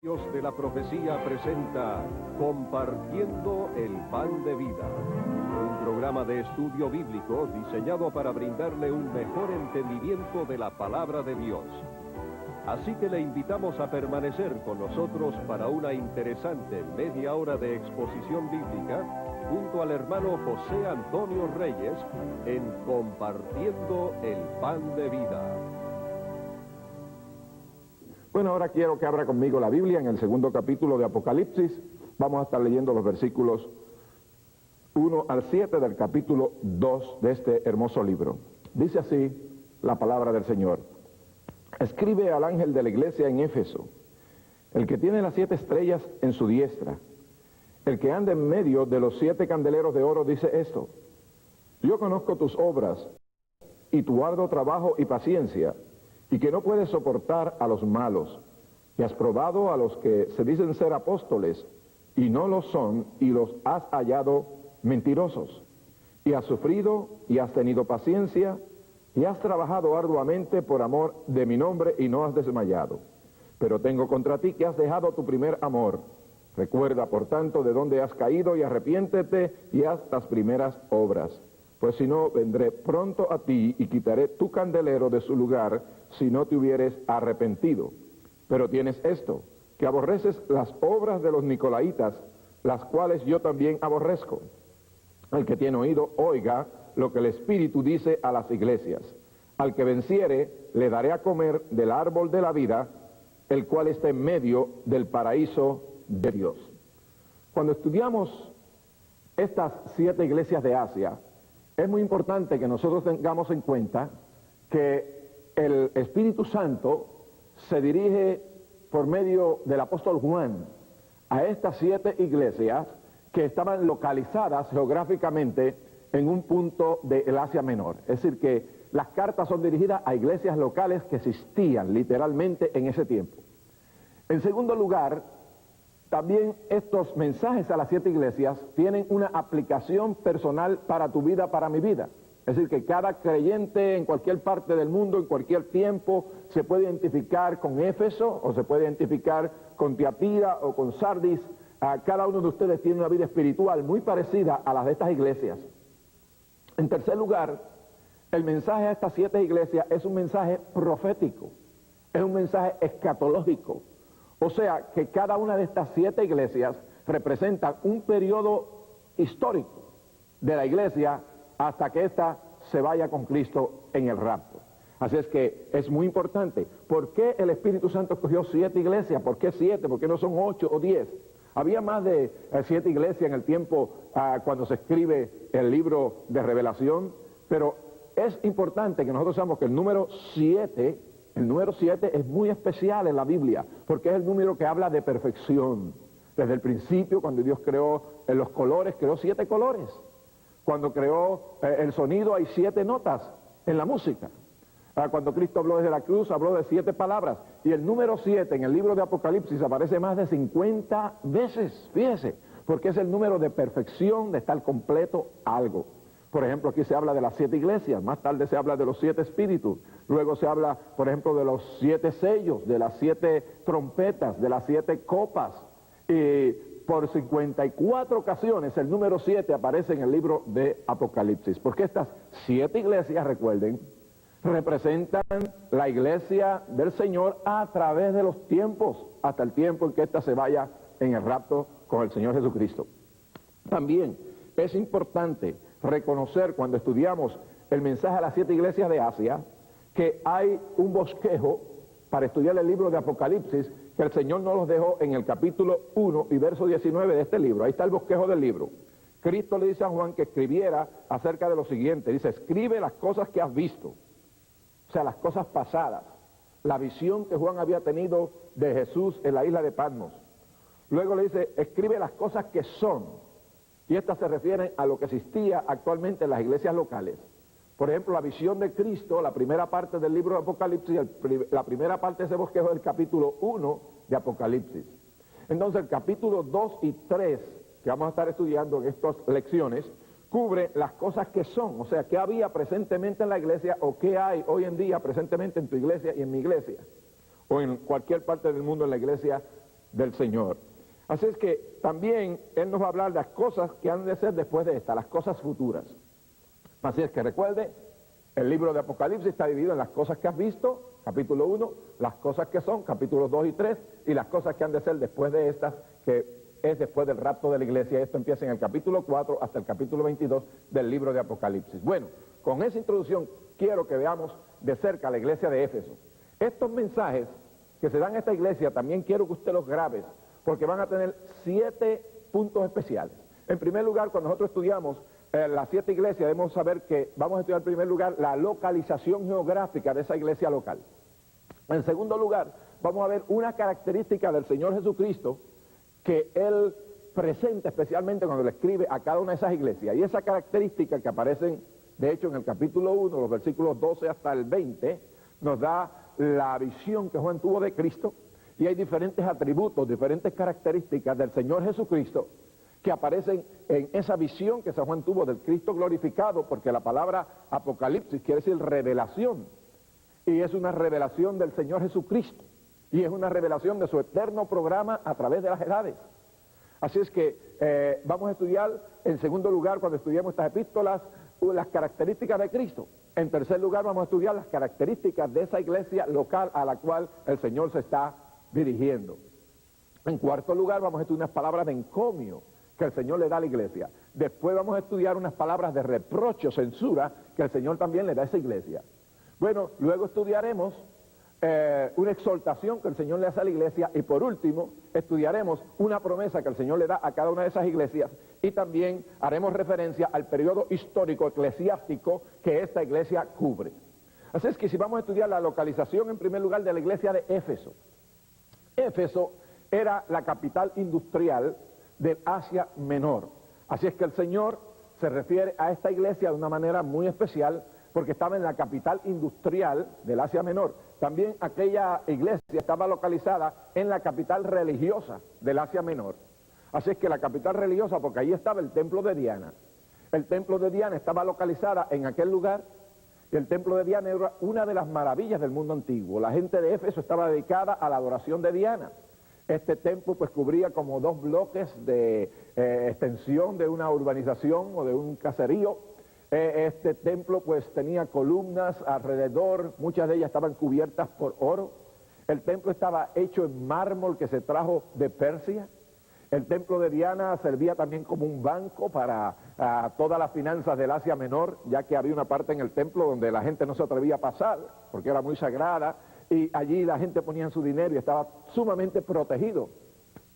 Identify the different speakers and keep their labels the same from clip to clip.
Speaker 1: Dios de la Profecía presenta Compartiendo el Pan de Vida, un programa de estudio bíblico diseñado para brindarle un mejor entendimiento de la palabra de Dios. Así que le invitamos a permanecer con nosotros para una interesante media hora de exposición bíblica junto al hermano José Antonio Reyes en Compartiendo el Pan de Vida.
Speaker 2: Bueno, ahora quiero que abra conmigo la Biblia en el segundo capítulo de Apocalipsis. Vamos a estar leyendo los versículos 1 al 7 del capítulo 2 de este hermoso libro. Dice así la palabra del Señor. Escribe al ángel de la iglesia en Éfeso, el que tiene las 7 estrellas en su diestra, el que anda en medio de los 7 candeleros de oro, dice esto: yo conozco tus obras y tu arduo trabajo y paciencia, y que no puedes soportar a los malos, y has probado a los que se dicen ser apóstoles, y no lo son, y los has hallado mentirosos, y has sufrido, y has tenido paciencia, y has trabajado arduamente por amor de mi nombre, y no has desmayado. Pero tengo contra ti que has dejado tu primer amor. Recuerda, por tanto, de dónde has caído, y arrepiéntete, y haz las primeras obras. Pues si no, vendré pronto a ti y quitaré tu candelero de su lugar, si no te hubieres arrepentido. Pero tienes esto, que aborreces las obras de los nicolaítas, las cuales yo también aborrezco. El que tiene oído, oiga lo que el Espíritu dice a las iglesias. Al que venciere, le daré a comer del árbol de la vida, el cual está en medio del paraíso de Dios. Cuando estudiamos estas 7 iglesias de Asia, es muy importante que nosotros tengamos en cuenta que el Espíritu Santo se dirige por medio del apóstol Juan a estas 7 iglesias que estaban localizadas geográficamente en un punto del Asia Menor. Es decir, que las cartas son dirigidas a iglesias locales que existían literalmente en ese tiempo. En segundo lugar, también estos mensajes a las 7 iglesias tienen una aplicación personal para tu vida, para mi vida. Es decir, que cada creyente en cualquier parte del mundo, en cualquier tiempo, se puede identificar con Éfeso, o se puede identificar con Tiatira o con Sardis. Cada uno de ustedes tiene una vida espiritual muy parecida a las de estas iglesias. En tercer lugar, el mensaje a estas 7 iglesias es un mensaje profético, es un mensaje escatológico. O sea, que cada una de estas 7 iglesias representa un periodo histórico de la iglesia hasta que ésta se vaya con Cristo en el rapto. Así es que es muy importante. ¿Por qué el Espíritu Santo escogió 7 iglesias? ¿Por qué 7? ¿Por qué no son 8 o 10? Había más de 7 iglesias en el tiempo cuando se escribe el libro de Revelación, pero es importante que nosotros sabemos que el número 7 es muy especial en la Biblia, porque es el número que habla de perfección. Desde el principio, cuando Dios creó los colores, creó 7 colores. Cuando creó el sonido, hay 7 notas en la música. Cuando Cristo habló desde la cruz, habló de 7 palabras. Y el número 7 en el libro de Apocalipsis aparece más de 50 veces, fíjese, porque es el número de perfección, de estar completo algo. Por ejemplo, aquí se habla de las 7 iglesias, más tarde se habla de los 7 espíritus, luego se habla, por ejemplo, de los 7 sellos, de las 7 trompetas, de las 7 copas, y por 54 ocasiones el número 7 aparece en el libro de Apocalipsis, porque estas 7 iglesias, recuerden, representan la iglesia del Señor a través de los tiempos, hasta el tiempo en que ésta se vaya en el rapto con el Señor Jesucristo. También es importante reconocer cuando estudiamos el mensaje a las 7 iglesias de Asia que hay un bosquejo para estudiar el libro de Apocalipsis que el Señor nos los dejó en el capítulo 1 y verso 19 de este libro. Ahí está el bosquejo del libro. Cristo le dice a Juan que escribiera acerca de lo siguiente. Dice, escribe las cosas que has visto, o sea, las cosas pasadas, la visión que Juan había tenido de Jesús en la isla de Patmos. Luego le dice, escribe las cosas que son. Y estas se refieren a lo que existía actualmente en las iglesias locales. Por ejemplo, la visión de Cristo, la primera parte del libro de Apocalipsis, la primera parte de ese bosquejo del capítulo 1 de Apocalipsis. Entonces, el capítulo 2 y 3, que vamos a estar estudiando en estas lecciones, cubre las cosas que son, o sea, qué había presentemente en la iglesia o qué hay hoy en día presentemente en tu iglesia y en mi iglesia, o en cualquier parte del mundo en la iglesia del Señor. Así es que también Él nos va a hablar de las cosas que han de ser después de esta, las cosas futuras. Así es que recuerde, el libro de Apocalipsis está dividido en las cosas que has visto, capítulo 1, las cosas que son, capítulos 2 y 3, y las cosas que han de ser después de estas, que es después del rapto de la iglesia. Esto empieza en el capítulo 4 hasta el capítulo 22 del libro de Apocalipsis. Bueno, con esa introducción quiero que veamos de cerca la iglesia de Éfeso. Estos mensajes que se dan a esta iglesia también quiero que usted los grabe, porque van a tener 7 puntos especiales. En primer lugar, cuando nosotros estudiamos las 7 iglesias, debemos saber que vamos a estudiar en primer lugar la localización geográfica de esa iglesia local. En segundo lugar, vamos a ver una característica del Señor Jesucristo que Él presenta especialmente cuando le escribe a cada una de esas iglesias. Y esa característica que aparecen, de hecho, en el capítulo 1, los versículos 12 hasta el 20, nos da la visión que Juan tuvo de Cristo. Y hay diferentes atributos, diferentes características del Señor Jesucristo que aparecen en esa visión que San Juan tuvo del Cristo glorificado, porque la palabra Apocalipsis quiere decir revelación, y es una revelación del Señor Jesucristo, y es una revelación de su eterno programa a través de las edades. Así es que vamos a estudiar, en segundo lugar, cuando estudiamos estas epístolas, las características de Cristo. En tercer lugar, vamos a estudiar las características de esa iglesia local a la cual el Señor se está dirigiendo. En cuarto lugar, vamos a estudiar unas palabras de encomio que el Señor le da a la iglesia. Después vamos a estudiar unas palabras de reproche o censura que el Señor también le da a esa iglesia. Bueno, luego estudiaremos una exhortación que el Señor le hace a la iglesia, y por último estudiaremos una promesa que el Señor le da a cada una de esas iglesias, y también haremos referencia al periodo histórico eclesiástico que esta iglesia cubre. Así es que si vamos a estudiar la localización en primer lugar de la iglesia de Éfeso. Éfeso era la capital industrial del Asia Menor. Así es que el Señor se refiere a esta iglesia de una manera muy especial porque estaba en la capital industrial del Asia Menor. También aquella iglesia estaba localizada en la capital religiosa del Asia Menor. Así es que la capital religiosa, porque ahí estaba el templo de Diana. El templo de Diana estaba localizada en aquel lugar, y el templo de Diana era una de las maravillas del mundo antiguo. La gente de Éfeso estaba dedicada a la adoración de Diana. Este templo pues cubría como 2 bloques de extensión de una urbanización o de un caserío. Este templo pues tenía columnas alrededor, muchas de ellas estaban cubiertas por oro. El templo estaba hecho en mármol que se trajo de Persia. El templo de Diana servía también como un banco para todas las finanzas del Asia Menor, ya que había una parte en el templo donde la gente no se atrevía a pasar porque era muy sagrada, y allí la gente ponía su dinero y estaba sumamente protegido.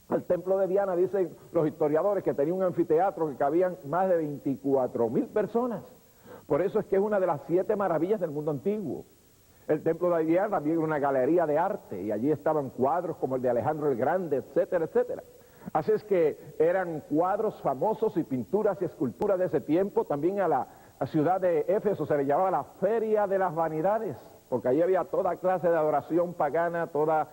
Speaker 2: El templo de Diana, dicen los historiadores, que tenía un anfiteatro que cabían más de 24,000 personas. Por eso es que es una de las 7 maravillas del mundo antiguo. El templo de Diana también era una galería de arte, y allí estaban cuadros como el de Alejandro el Grande, etcétera, etcétera. Así es que eran cuadros famosos y pinturas y esculturas de ese tiempo. También a la ciudad de Éfeso se le llamaba la Feria de las Vanidades, porque allí había toda clase de adoración pagana, toda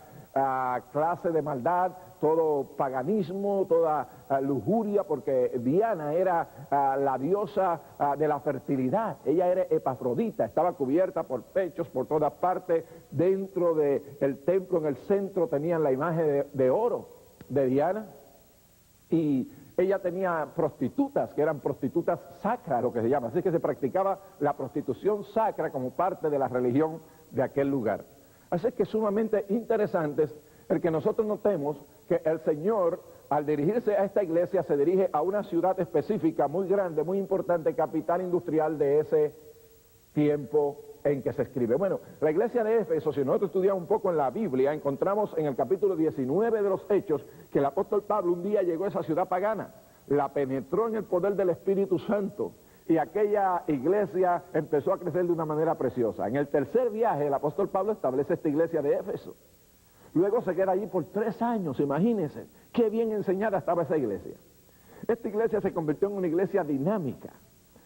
Speaker 2: clase de maldad, todo paganismo, toda lujuria, porque Diana era la diosa de la fertilidad. Ella era Epafrodita, estaba cubierta por pechos por todas partes. Dentro del templo, en el centro, tenían la imagen de oro de Diana, y ella tenía prostitutas, que eran prostitutas sacras, lo que se llama. Así que se practicaba la prostitución sacra como parte de la religión de aquel lugar. Así que es sumamente interesante el que nosotros notemos que el Señor, al dirigirse a esta iglesia, se dirige a una ciudad específica, muy grande, muy importante, capital industrial de ese tiempo en que se escribe. Bueno, la iglesia de Éfeso, si nosotros estudiamos un poco en la Biblia, encontramos en el capítulo 19 de los Hechos que el apóstol Pablo un día llegó a esa ciudad pagana, la penetró en el poder del Espíritu Santo, y aquella iglesia empezó a crecer de una manera preciosa. En el tercer viaje, el apóstol Pablo establece esta iglesia de Éfeso. Luego se queda allí por 3 años, imagínense, qué bien enseñada estaba esa iglesia. Esta iglesia se convirtió en una iglesia dinámica.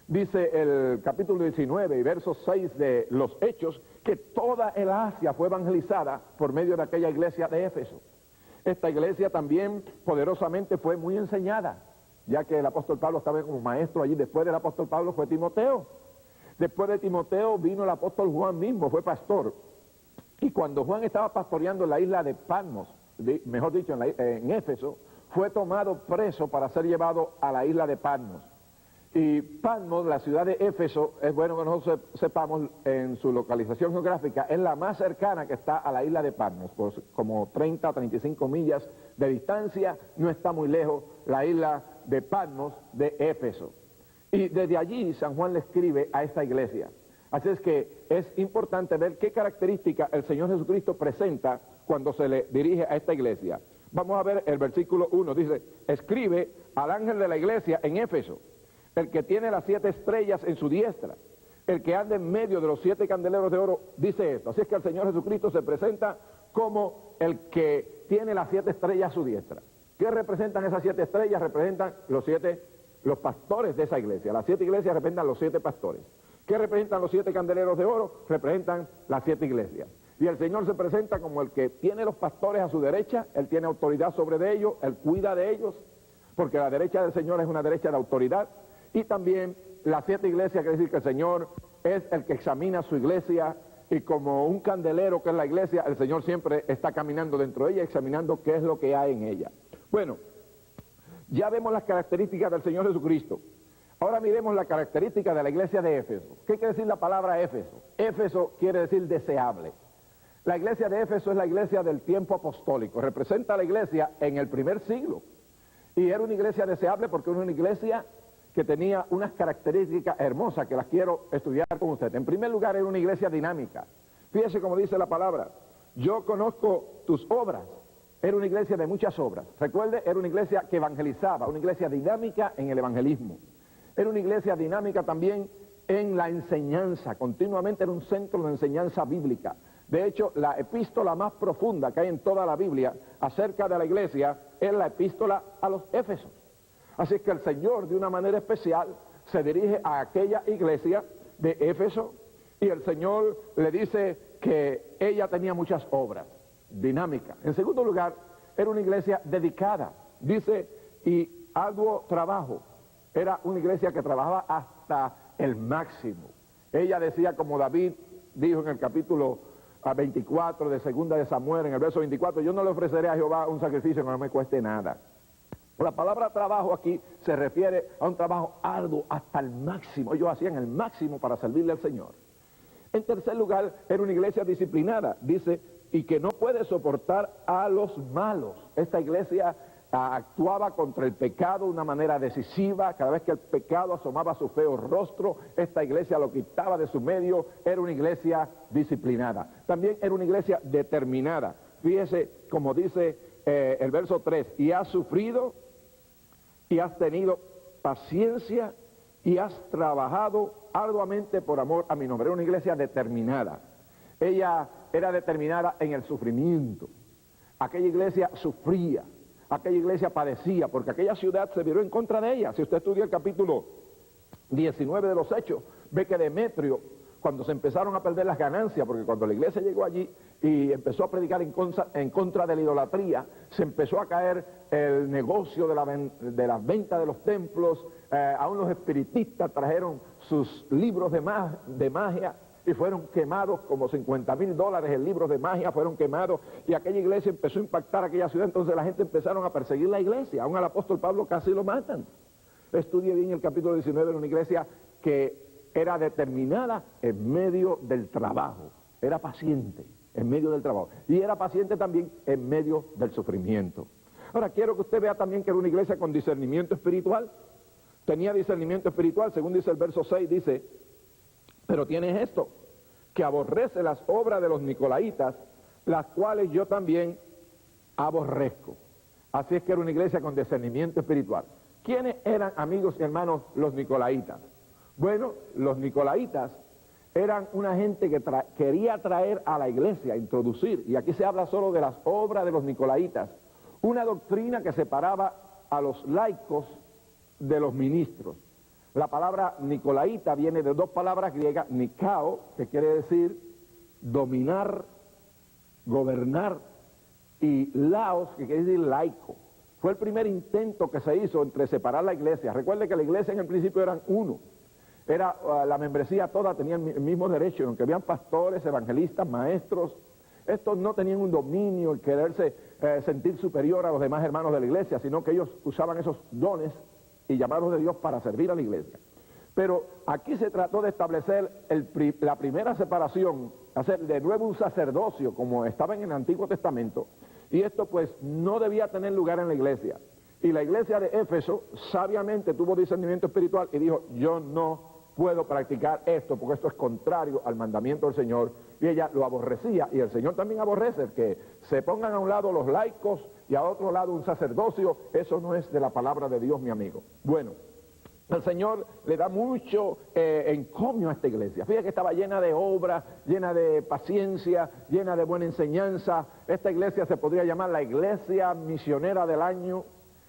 Speaker 2: Dice el capítulo 19 y verso 6 de los Hechos que toda el Asia fue evangelizada por medio de aquella iglesia de Éfeso. Esta iglesia también poderosamente fue muy enseñada, ya que el apóstol Pablo estaba como maestro allí. Después del apóstol Pablo fue Timoteo. Después de Timoteo vino el apóstol Juan mismo, fue pastor. Y cuando Juan estaba pastoreando la isla de Patmos, mejor dicho, en Éfeso, fue tomado preso para ser llevado a la isla de Patmos. Y Patmos, la ciudad de Éfeso, es bueno que nosotros sepamos en su localización geográfica, es la más cercana que está a la isla de Patmos, por como 30 a 35 millas de distancia, no está muy lejos la isla de Patmos de Éfeso. Y desde allí San Juan le escribe a esta iglesia. Así es que es importante ver qué características el Señor Jesucristo presenta cuando se le dirige a esta iglesia. Vamos a ver el versículo 1, dice, escribe al ángel de la iglesia en Éfeso, el que tiene las 7 estrellas en su diestra, el que anda en medio de los 7 candeleros de oro, dice esto. Así es que el Señor Jesucristo se presenta como el que tiene las 7 estrellas a su diestra. ¿Qué representan esas 7 estrellas? Representan los pastores de esa iglesia. Las 7 iglesias representan los 7 pastores. ¿Qué representan los 7 candeleros de oro? Representan las 7 iglesias. Y el Señor se presenta como el que tiene los pastores a su derecha, Él tiene autoridad sobre ellos, Él cuida de ellos, porque la derecha del Señor es una derecha de autoridad. Y también las 7 iglesias, quiere decir que el Señor es el que examina su iglesia, y como un candelero que es la iglesia, el Señor siempre está caminando dentro de ella, examinando qué es lo que hay en ella. Bueno, ya vemos las características del Señor Jesucristo. Ahora miremos la característica de la iglesia de Éfeso. ¿Qué quiere decir la palabra Éfeso? Éfeso quiere decir deseable. La iglesia de Éfeso es la iglesia del tiempo apostólico, representa a la iglesia en el primer siglo. Y era una iglesia deseable porque era una iglesia que tenía unas características hermosas que las quiero estudiar con usted. En primer lugar, era una iglesia dinámica. Fíjese cómo dice la palabra, yo conozco tus obras. Era una iglesia de muchas obras. Recuerde, era una iglesia que evangelizaba, una iglesia dinámica en el evangelismo. Era una iglesia dinámica también en la enseñanza, continuamente era un centro de enseñanza bíblica. De hecho, la epístola más profunda que hay en toda la Biblia acerca de la iglesia es la epístola a los Éfesos. Así es que el Señor, de una manera especial, se dirige a aquella iglesia de Éfeso y el Señor le dice que ella tenía muchas obras, dinámicas. En segundo lugar, era una iglesia dedicada, dice, y arduo trabajo. Era una iglesia que trabajaba hasta el máximo. Ella decía, como David dijo en el capítulo 24 de segunda de Samuel, en el verso 24, yo no le ofreceré a Jehová un sacrificio que no me cueste nada. La palabra trabajo aquí se refiere a un trabajo arduo hasta el máximo. Ellos hacían el máximo para servirle al Señor. En tercer lugar, era una iglesia disciplinada, dice, y que no puede soportar a los malos. Esta iglesia actuaba contra el pecado de una manera decisiva. Cada vez que el pecado asomaba su feo rostro, esta iglesia lo quitaba de su medio. Era una iglesia disciplinada. También era una iglesia determinada. Fíjese como dice el verso 3, y has sufrido y has tenido paciencia y has trabajado arduamente por amor a mi nombre. Era una iglesia determinada. Ella era determinada en el sufrimiento. Aquella iglesia sufría, aquella iglesia padecía, porque aquella ciudad se viró en contra de ella. Si usted estudia el capítulo 19 de los Hechos, ve que Demetrio, cuando se empezaron a perder las ganancias, porque cuando la iglesia llegó allí y empezó a predicar en contra de la idolatría, se empezó a caer el negocio de la venta de los templos. Aún los espiritistas trajeron sus libros de magia y fueron quemados, como $50,000 en libros de magia fueron quemados, y aquella iglesia empezó a impactar aquella ciudad. Entonces la gente empezaron a perseguir la iglesia, aún al apóstol Pablo casi lo matan. Estudie bien el capítulo 19, de una iglesia que era determinada en medio del trabajo, era paciente en medio del trabajo, y era paciente también en medio del sufrimiento. Ahora quiero que usted vea también que era una iglesia con discernimiento espiritual. Tenía discernimiento espiritual, según dice el verso 6, dice, pero tienes esto, que aborrece las obras de los nicolaitas, las cuales yo también aborrezco. Así es que era una iglesia con discernimiento espiritual. ¿Quiénes eran, amigos y hermanos, los nicolaitas? Bueno, los nicolaitas eran una gente que quería traer a la iglesia, introducir, y aquí se habla solo de las obras de los nicolaitas, una doctrina que separaba a los laicos de los ministros. La palabra nicolaita viene de dos palabras griegas, nikao, que quiere decir dominar, gobernar, y laos, que quiere decir laico. Fue el primer intento que se hizo entre separar la iglesia. Recuerde que la iglesia en el principio eran uno. Era la membresía toda tenía el mismo derecho, aunque habían pastores, evangelistas, maestros, Estos no tenían un dominio, el quererse sentir superior a los demás hermanos de la iglesia, sino que ellos usaban esos dones y llamados de Dios para servir a la iglesia. Pero aquí se trató de establecer la primera separación, hacer de nuevo un sacerdocio como estaba en el Antiguo Testamento, y esto pues no debía tener lugar en la iglesia. Y la iglesia de Éfeso sabiamente tuvo discernimiento espiritual y dijo, yo no puedo practicar esto porque esto es contrario al mandamiento del Señor, y ella lo aborrecía, y el Señor también aborrece que se pongan a un lado los laicos y a otro lado un sacerdocio. Eso no es de la palabra de Dios, mi amigo. Bueno, el Señor le da mucho encomio a esta iglesia. Fíjate que estaba llena de obra, llena de paciencia, llena de buena enseñanza. Esta iglesia se podría llamar la iglesia misionera del año.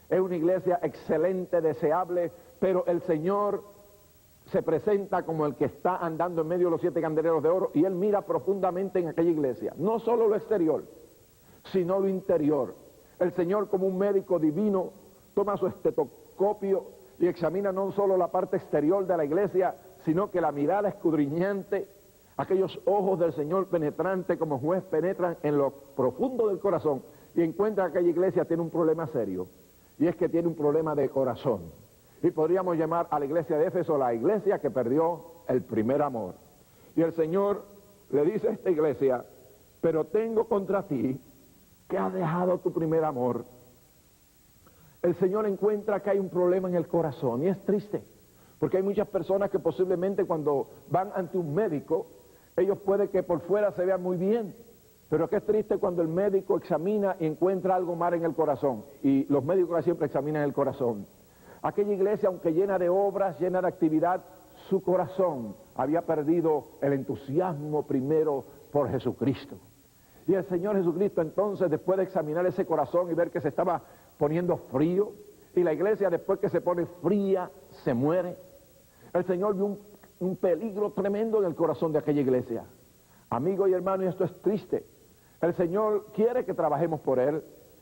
Speaker 2: Es una iglesia excelente, deseable, pero el Señor se presenta como el que está andando en medio de los 7 candeleros de oro, y Él mira profundamente en aquella iglesia, no solo lo exterior, sino lo interior. El Señor, como un médico divino, toma su estetoscopio y examina no solo la parte exterior de la iglesia, sino que la mirada escudriñante, aquellos ojos del Señor penetrantes como juez penetran en lo profundo del corazón, y encuentra que aquella iglesia tiene un problema serio, y es que tiene un problema de corazón. Y podríamos llamar a la iglesia de Éfeso la iglesia que perdió el primer amor. Y el Señor le dice a esta iglesia, pero tengo contra ti que has dejado tu primer amor. El Señor encuentra que hay un problema en el corazón, y es triste, porque hay muchas personas que posiblemente cuando van ante un médico, ellos puede que por fuera se vean muy bien, pero que es triste cuando el médico examina y encuentra algo mal en el corazón, y los médicos siempre examinan el corazón. Aquella iglesia, aunque llena de obras, llena de actividad, su corazón había perdido el entusiasmo primero por Jesucristo. Y el Señor Jesucristo entonces, después de examinar ese corazón y ver que se estaba poniendo frío, y la iglesia después que se pone fría, se muere, el Señor vio un peligro tremendo en el corazón de aquella iglesia. Amigo y hermano, y esto es triste. El Señor quiere que trabajemos por Él.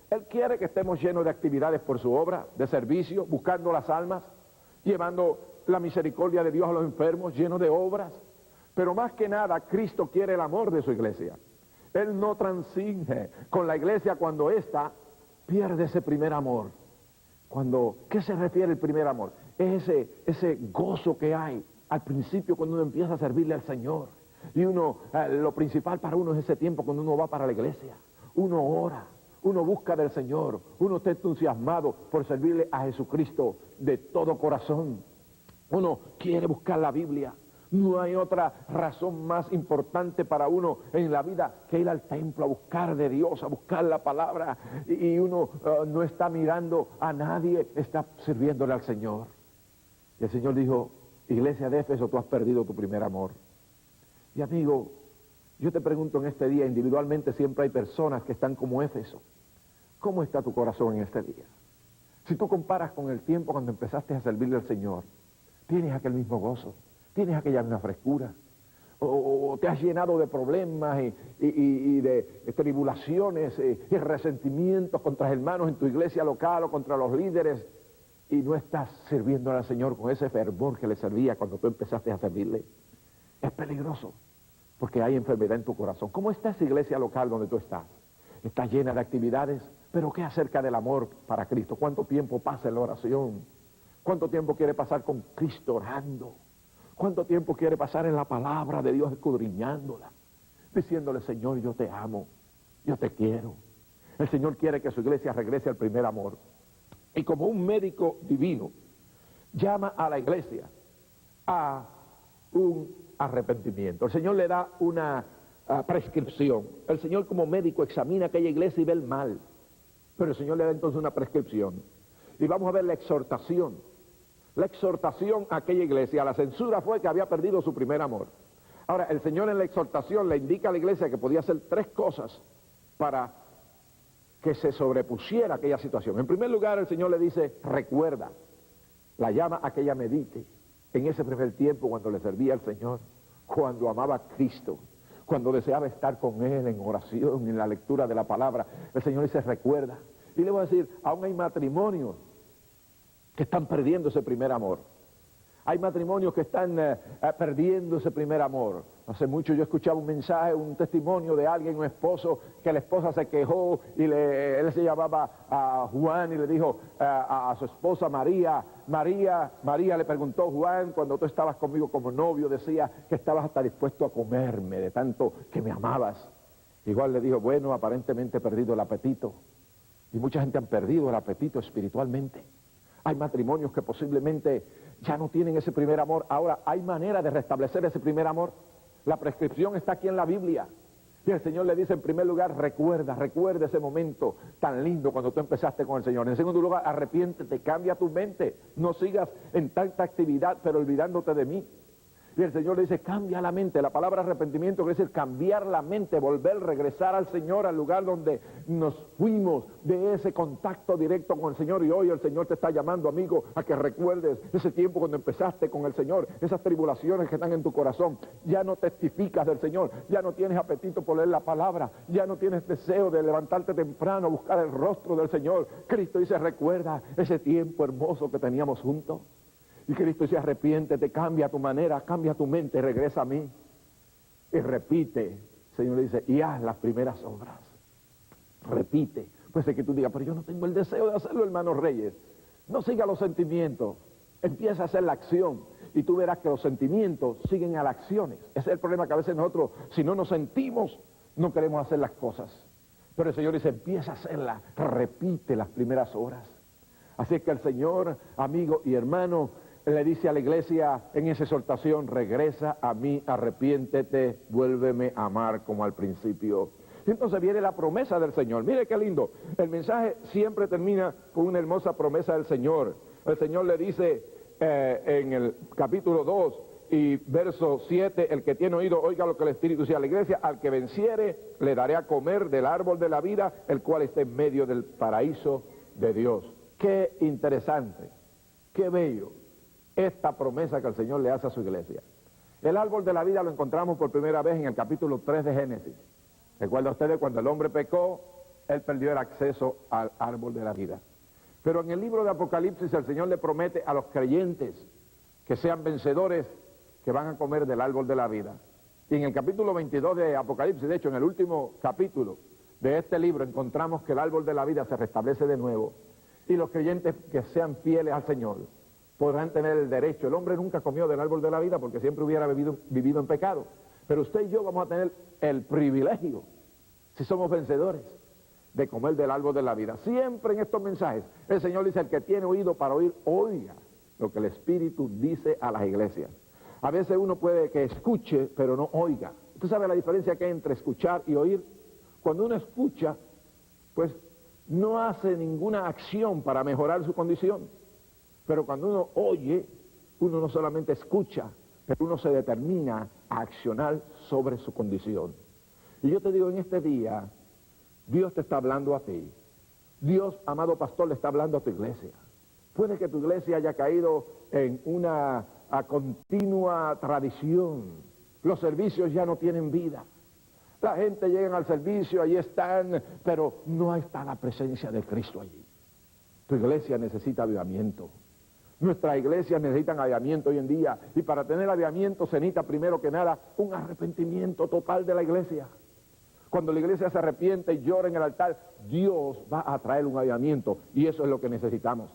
Speaker 2: Él quiere que estemos llenos de actividades por su obra, de servicio, buscando las almas, llevando la misericordia de Dios a los enfermos, llenos de obras. Pero más que nada, Cristo quiere el amor de su iglesia. Él no transige con la iglesia cuando ésta pierde ese primer amor. ¿Qué se refiere el primer amor? Es ese gozo que hay al principio cuando uno empieza a servirle al Señor. Y lo principal para uno es ese tiempo cuando uno va para la iglesia. Uno ora. Uno busca del Señor, uno está entusiasmado por servirle a Jesucristo de todo corazón. Uno quiere buscar la Biblia. No hay otra razón más importante para uno en la vida que ir al templo a buscar de Dios, a buscar la palabra. Y uno no está mirando a nadie, está sirviéndole al Señor. Y el Señor dijo, iglesia de Éfeso, tú has perdido tu primer amor. Y amigo, yo te pregunto en este día, individualmente siempre hay personas que están como Éfeso. ¿Cómo está tu corazón en este día? Si tú comparas con el tiempo cuando empezaste a servirle al Señor, ¿tienes aquel mismo gozo? ¿Tienes aquella misma frescura? ¿O te has llenado de problemas y de tribulaciones y resentimientos contra hermanos en tu iglesia local o contra los líderes, y no estás sirviendo al Señor con ese fervor que le servía cuando tú empezaste a servirle? Es peligroso, porque hay enfermedad en tu corazón. ¿Cómo está esa iglesia local donde tú estás? Está llena de actividades, pero ¿qué acerca del amor para Cristo? ¿Cuánto tiempo pasa en la oración? ¿Cuánto tiempo quiere pasar con Cristo orando? ¿Cuánto tiempo quiere pasar en la palabra de Dios escudriñándola? Diciéndole, Señor, yo te amo, yo te quiero. El Señor quiere que su iglesia regrese al primer amor. Y como un médico divino, llama a la iglesia a un arrepentimiento. El Señor le da una prescripción. El Señor como médico examina aquella iglesia y ve el mal, pero el Señor le da entonces una prescripción. Y vamos a ver la exhortación a aquella iglesia. La censura fue que había perdido su primer amor. Ahora, el Señor en la exhortación le indica a la iglesia que podía hacer 3 cosas para que se sobrepusiera aquella situación. En primer lugar, el Señor le dice, recuerda, la llama a que ella medite en ese primer tiempo cuando le servía al Señor, cuando amaba a Cristo, cuando deseaba estar con Él en oración, en la lectura de la palabra. El Señor dice, recuerda. Y le voy a decir, aún hay matrimonios que están perdiendo ese primer amor. Hay matrimonios que están perdiendo ese primer amor. Hace mucho yo escuchaba un mensaje, un testimonio de alguien, un esposo, que la esposa se quejó y él se llamaba Juan y le dijo a su esposa María, María le preguntó, Juan, cuando tú estabas conmigo como novio, decía que estabas hasta dispuesto a comerme de tanto que me amabas. Igual le dijo, bueno, aparentemente he perdido el apetito. Y mucha gente han perdido el apetito espiritualmente. Hay matrimonios que posiblemente ya no tienen ese primer amor. Ahora, ¿hay manera de restablecer ese primer amor? La prescripción está aquí en la Biblia. Y el Señor le dice, en primer lugar, recuerda ese momento tan lindo cuando tú empezaste con el Señor. En segundo lugar, arrepiéntete, cambia tu mente. No sigas en tanta actividad, pero olvidándote de mí. Y el Señor le dice, cambia la mente. La palabra arrepentimiento quiere decir cambiar la mente, regresar al Señor, al lugar donde nos fuimos de ese contacto directo con el Señor. Y hoy el Señor te está llamando, amigo, a que recuerdes ese tiempo cuando empezaste con el Señor, esas tribulaciones que están en tu corazón. Ya no testificas del Señor, ya no tienes apetito por leer la palabra, ya no tienes deseo de levantarte temprano a buscar el rostro del Señor. Cristo dice, recuerda ese tiempo hermoso que teníamos juntos. Y Cristo dice, arrepiéntete, cambia tu manera, cambia tu mente, regresa a mí. Y repite, el Señor le dice, y haz las primeras obras. Repite. Puede ser que tú digas, pero yo no tengo el deseo de hacerlo, hermanos Reyes. No siga los sentimientos, empieza a hacer la acción. Y tú verás que los sentimientos siguen a las acciones. Ese es el problema, que a veces nosotros, si no nos sentimos, no queremos hacer las cosas. Pero el Señor dice, empieza a hacerlas, repite las primeras obras. Así es que el Señor, amigo y hermano, le dice a la iglesia en esa exhortación, regresa a mí, arrepiéntete, vuélveme a amar como al principio. Y entonces viene la promesa del Señor. Mire qué lindo, el mensaje siempre termina con una hermosa promesa del Señor. El Señor le dice en el capítulo 2 y verso 7, el que tiene oído, oiga lo que el Espíritu dice a la iglesia, al que venciere, le daré a comer del árbol de la vida, el cual está en medio del paraíso de Dios. Qué interesante, qué bello esta promesa que el Señor le hace a su iglesia. El árbol de la vida lo encontramos por primera vez en el capítulo 3 de Génesis. Recuerda ustedes, cuando el hombre pecó, él perdió el acceso al árbol de la vida. Pero en el libro de Apocalipsis el Señor le promete a los creyentes que sean vencedores, que van a comer del árbol de la vida. Y en el capítulo 22 de Apocalipsis, de hecho en el último capítulo de este libro, encontramos que el árbol de la vida se restablece de nuevo. Y los creyentes que sean fieles al Señor podrán tener el derecho. El hombre nunca comió del árbol de la vida porque siempre hubiera vivido en pecado. Pero usted y yo vamos a tener el privilegio, si somos vencedores, de comer del árbol de la vida. Siempre en estos mensajes, el Señor dice, el que tiene oído para oír, oiga lo que el Espíritu dice a las iglesias. A veces uno puede que escuche, pero no oiga. ¿Usted sabe la diferencia que hay entre escuchar y oír? Cuando uno escucha, pues no hace ninguna acción para mejorar su condición. Pero cuando uno oye, uno no solamente escucha, pero uno se determina a accionar sobre su condición. Y yo te digo, en este día, Dios te está hablando a ti. Dios, amado pastor, le está hablando a tu iglesia. Puede que tu iglesia haya caído en una continua tradición. Los servicios ya no tienen vida. La gente llega al servicio, allí están, pero no está la presencia de Cristo allí. Tu iglesia necesita avivamiento. Nuestras iglesias necesitan avivamiento hoy en día, y para tener avivamiento se necesita primero que nada un arrepentimiento total de la iglesia. Cuando la iglesia se arrepiente y llora en el altar, Dios va a traer un avivamiento, y eso es lo que necesitamos.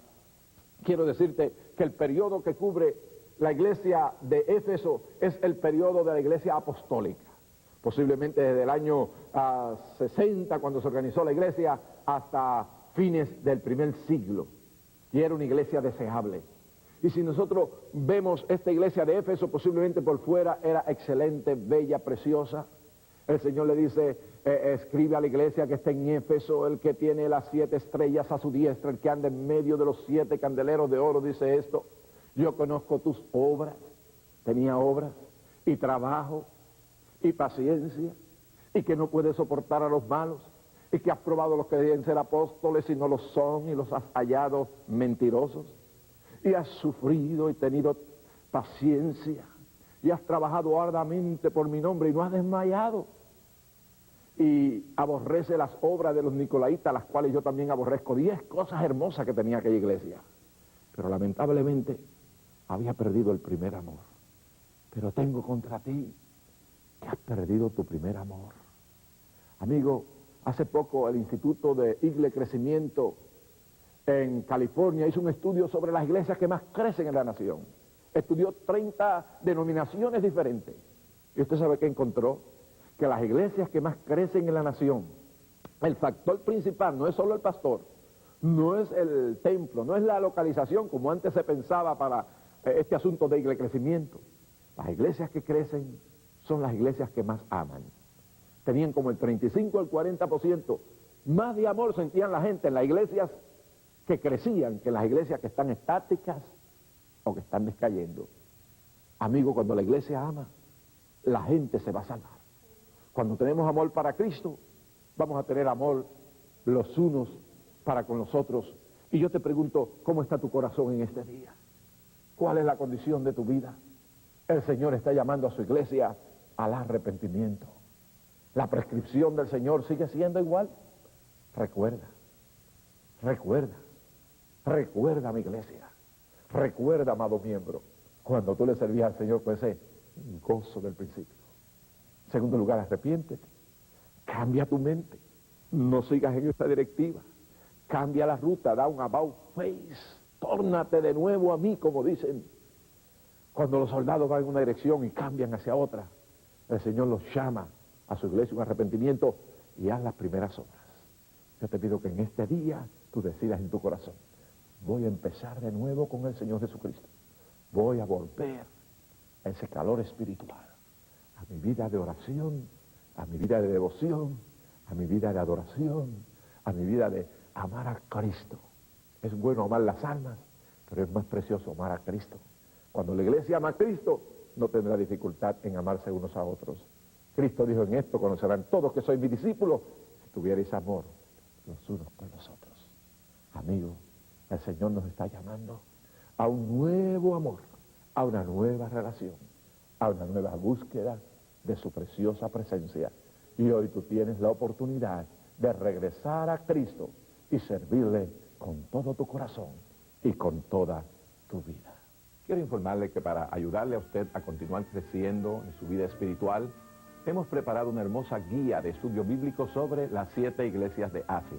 Speaker 2: Quiero decirte que el periodo que cubre la iglesia de Éfeso es el periodo de la iglesia apostólica. Posiblemente desde el año 60, cuando se organizó la iglesia, hasta fines del primer siglo. Y era una iglesia deseable. Y si nosotros vemos esta iglesia de Éfeso, posiblemente por fuera era excelente, bella, preciosa. El Señor le dice, escribe a la iglesia que está en Éfeso, el que tiene las 7 estrellas a su diestra, el que anda en medio de los 7 candeleros de oro, dice esto: yo conozco tus obras, tenía obras, y trabajo, y paciencia, y que no puedes soportar a los malos, y que has probado los que deben ser apóstoles y no lo son, y los has hallado mentirosos, y has sufrido y tenido paciencia, y has trabajado arduamente por mi nombre y no has desmayado, y aborrece las obras de los nicolaitas, las cuales yo también aborrezco. 10 cosas hermosas que tenía aquella iglesia, pero lamentablemente había perdido el primer amor. Pero tengo contra ti que has perdido tu primer amor. Amigo, hace poco el Instituto de Igle Crecimiento en California hizo un estudio sobre las iglesias que más crecen en la nación. Estudió 30 denominaciones diferentes. ¿Y usted sabe qué encontró? Que las iglesias que más crecen en la nación, el factor principal no es solo el pastor, no es el templo, no es la localización como antes se pensaba para este asunto de Igle Crecimiento. Las iglesias que crecen son las iglesias que más aman. Tenían como el 35 al 40% más de amor sentían la gente en las iglesias que crecían que en las iglesias que están estáticas o que están descayendo. Amigo, cuando la iglesia ama, la gente se va a salvar. Cuando tenemos amor para Cristo, vamos a tener amor los unos para con los otros. Y yo te pregunto, ¿cómo está tu corazón en este día? ¿Cuál es la condición de tu vida? El Señor está llamando a su iglesia al arrepentimiento. La prescripción del Señor sigue siendo igual. Recuerda, mi iglesia. Recuerda, amado miembro, cuando tú le servías al Señor con ese gozo del principio. En segundo lugar, arrepiéntete. Cambia tu mente. No sigas en esta directiva. Cambia la ruta, da un about face. Tórnate de nuevo a mí, como dicen. Cuando los soldados van en una dirección y cambian hacia otra, el Señor los llama a su iglesia un arrepentimiento y haz las primeras obras. Yo te pido que en este día tú decidas en tu corazón: voy a empezar de nuevo con el Señor Jesucristo. Voy a volver a ese calor espiritual, a mi vida de oración, a mi vida de devoción, a mi vida de adoración, a mi vida de amar a Cristo. Es bueno amar las almas, pero es más precioso amar a Cristo. Cuando la iglesia ama a Cristo, no tendrá dificultad en amarse unos a otros. Cristo dijo: en esto conocerán todos que sois mis discípulos, si tuvierais amor los unos con los otros. Amigo, el Señor nos está llamando a un nuevo amor, a una nueva relación, a una nueva búsqueda de su preciosa presencia. Y hoy tú tienes la oportunidad de regresar a Cristo y servirle con todo tu corazón y con toda tu vida. Quiero informarle que para ayudarle a usted a continuar creciendo en su vida espiritual, hemos preparado una hermosa guía de estudio bíblico sobre las 7 iglesias de Asia.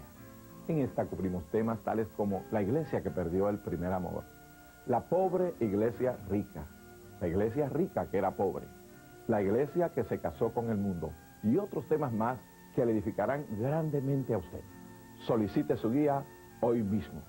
Speaker 2: En esta cubrimos temas tales como la iglesia que perdió el primer amor, la pobre iglesia rica, la iglesia rica que era pobre, la iglesia que se casó con el mundo y otros temas más que le edificarán grandemente a usted. Solicite su guía hoy mismo.